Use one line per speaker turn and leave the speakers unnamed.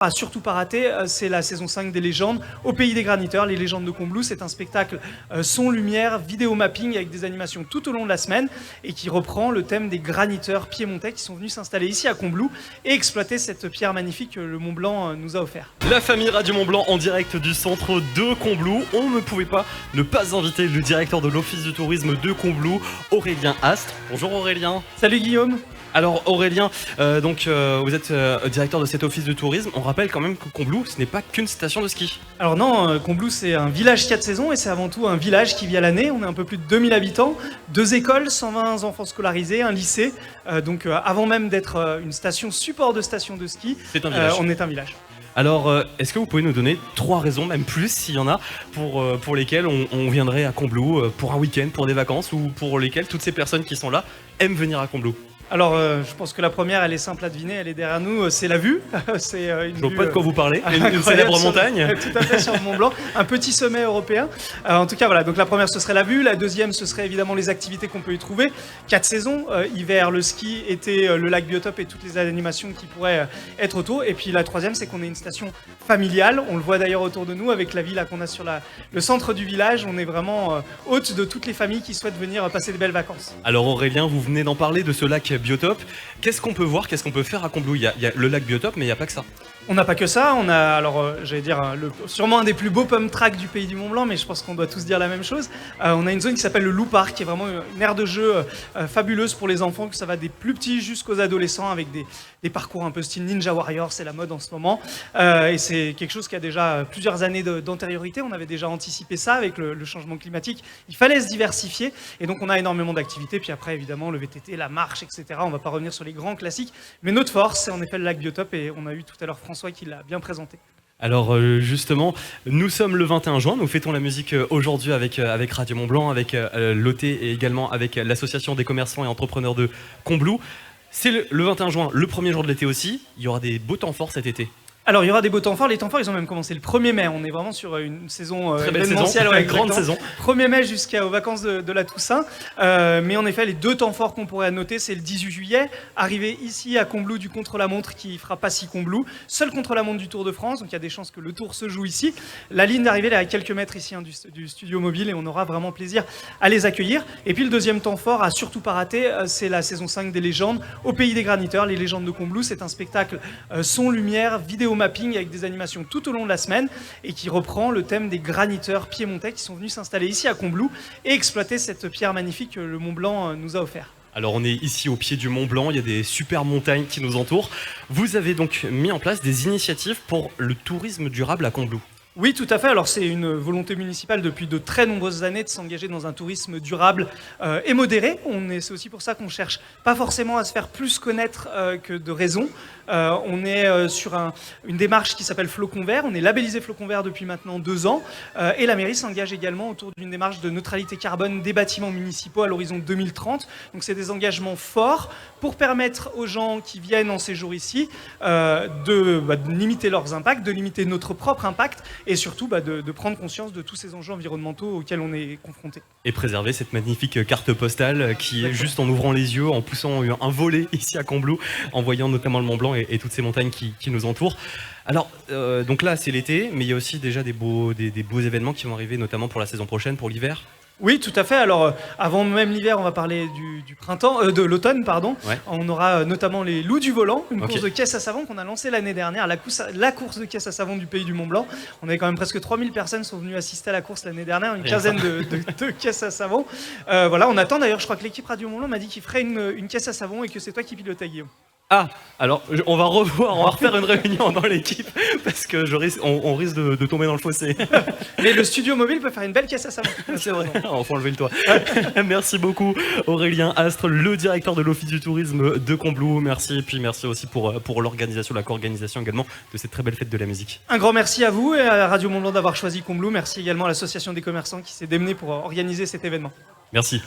À surtout pas rater, c'est la saison 5 des légendes au pays des graniteurs. Les légendes de Combloux, c'est un spectacle son, lumière, vidéo mapping avec des animations tout au long de la semaine et qui reprend le thème des graniteurs piémontais qui sont venus s'installer ici à Combloux et exploiter cette pierre magnifique que le Mont Blanc nous a offert.
La famille Radio Mont Blanc en direct du centre de Combloux. On ne pouvait pas ne pas inviter le directeur de l'Office du tourisme de Combloux, Aurélien Astre. Bonjour Aurélien.
Salut Guillaume.
Alors Aurélien, vous êtes directeur de cet office de tourisme. On rappelle quand même que Combloux, ce n'est pas qu'une station de ski.
Alors non, Combloux c'est un village 4 saisons et c'est avant tout un village qui vit à l'année. On est un peu plus de 2000 habitants, 2 écoles, 120 enfants scolarisés, un lycée. Avant même d'être une station support de station de ski,
C'est un village.
on est un village.
Alors, est-ce que vous pouvez nous donner 3 raisons, même plus s'il y en a, pour lesquelles on viendrait à Combloux pour un week-end, pour des vacances, ou pour lesquelles toutes ces personnes qui sont là aiment venir à Combloux?
Alors, je pense que la première, elle est simple à deviner, elle est derrière nous, c'est la vue. C'est une
Je vois
vue,
pas de quoi vous parlez, une
incroyable
célèbre
sur-
montagne.
Tout à fait, sur le Mont Blanc, un petit sommet européen. En tout cas, voilà, donc la première, ce serait la vue. La deuxième, ce serait évidemment les activités qu'on peut y trouver. 4 saisons, hiver, le ski, été, le lac Biotope et toutes les animations qui pourraient être autour. Et puis la troisième, c'est qu'on est une station familiale. On le voit d'ailleurs autour de nous avec la villa qu'on a sur le centre du village. On est vraiment hôte de toutes les familles qui souhaitent venir passer de belles vacances.
Alors Aurélien, vous venez d'en parler de ce lac Biotope. Qu'est-ce qu'on peut voir, qu'est-ce qu'on peut faire à Combloux? Il y a le lac Biotope, mais il n'y a pas que ça.
On n'a pas que ça, on a alors j'allais dire sûrement un des plus beaux pump tracks du pays du Mont Blanc, mais je pense qu'on doit tous dire la même chose. On a une zone qui s'appelle le Loup Park, qui est vraiment une aire de jeu fabuleuse pour les enfants, que ça va des plus petits jusqu'aux adolescents, avec des parcours un peu style Ninja Warrior, c'est la mode en ce moment. Et c'est quelque chose qui a déjà plusieurs années d'antériorité. On avait déjà anticipé ça avec le changement climatique. Il fallait se diversifier, et donc on a énormément d'activités. Puis après, évidemment, le VTT, la marche, etc. On ne va pas revenir sur les grands classiques, mais notre force, c'est en effet le lac Biotope, et on a eu tout à l'heure François qui l'a bien présenté.
Alors justement, nous sommes le 21 juin, nous fêtons la musique aujourd'hui avec Radio Mont Blanc, avec l'OT et également avec l'association des commerçants et entrepreneurs de Combloux. C'est le 21 juin, le premier jour de l'été aussi, il y aura des beaux temps forts cet été.
Alors, il y aura des beaux temps forts. Les temps forts, ils ont même commencé le 1er mai. On est vraiment sur une saison
Très belle
événementielle.
saison,
Ouais,
grande
exactement.
saison.
1er mai jusqu'aux vacances de la Toussaint. Mais en effet, les 2 temps forts qu'on pourrait noter, c'est le 18 juillet, arrivé ici à Combloux du contre-la-montre qui fera Passy-Combloux. Seul contre-la-montre du Tour de France, donc il y a des chances que le Tour se joue ici. La ligne d'arrivée, elle est à quelques mètres ici du studio mobile, et on aura vraiment plaisir à les accueillir. Et puis le deuxième temps fort, à surtout pas rater, c'est la saison 5 des légendes au pays des graniteurs. Les légendes de Combloux, c'est un spectacle son, lumière, vidéo mapping avec des animations tout au long de la semaine et qui reprend le thème des graniteurs piémontais qui sont venus s'installer ici à Combloux et exploiter cette pierre magnifique que le Mont Blanc nous a offert.
Alors on est ici au pied du Mont Blanc, il y a des super montagnes qui nous entourent. Vous avez donc mis en place des initiatives pour le tourisme durable à Combloux.
Oui, tout à fait. Alors c'est une volonté municipale depuis de très nombreuses années de s'engager dans un tourisme durable et modéré. C'est aussi pour ça qu'on cherche pas forcément à se faire plus connaître que de raison. On est sur une démarche qui s'appelle Flocon Vert. On est labellisé Flocon Vert depuis maintenant 2 ans. Et la mairie s'engage également autour d'une démarche de neutralité carbone des bâtiments municipaux à l'horizon 2030. Donc c'est des engagements forts pour permettre aux gens qui viennent en séjour ici de limiter leurs impacts, de limiter notre propre impact et surtout de prendre conscience de tous ces enjeux environnementaux auxquels on est confronté.
Et préserver cette magnifique carte postale qui est juste en ouvrant les yeux, en poussant un volet ici à Combloux, en voyant notamment le Mont Blanc et toutes ces montagnes qui nous entourent. Alors, donc là c'est l'été, mais il y a aussi déjà des beaux événements qui vont arriver, notamment pour la saison prochaine, pour l'hiver.
Oui, tout à fait. Alors, avant même l'hiver, on va parler du printemps, de l'automne, pardon.
Ouais.
On aura notamment les loups du volant, une
Ok.
course de caisse à savon qu'on a lancée l'année dernière, la course de caisse à savon du pays du Mont Blanc. On avait quand même presque 3000 personnes sont venues assister à la course l'année dernière, une
Rien
quinzaine de caisses à savon. Voilà, on attend d'ailleurs, je crois que l'équipe Radio Mont Blanc m'a dit qu'il ferait une caisse à savon et que c'est toi qui pilotais, Guillaume.
Ah, alors on va refaire une réunion dans l'équipe parce que on risque de tomber dans le fossé.
Mais le studio mobile peut faire une belle caisse à savon.
C'est vrai, on faut enlever le toit. Merci beaucoup Aurélien Astre, le directeur de l'Office du tourisme de Combloux. Merci, et puis merci aussi pour l'organisation, la co-organisation également de cette très belle fête de la musique.
Un grand merci à vous et à Radio Mont Blanc d'avoir choisi Combloux. Merci également à l'association des commerçants qui s'est démenée pour organiser cet événement.
Merci.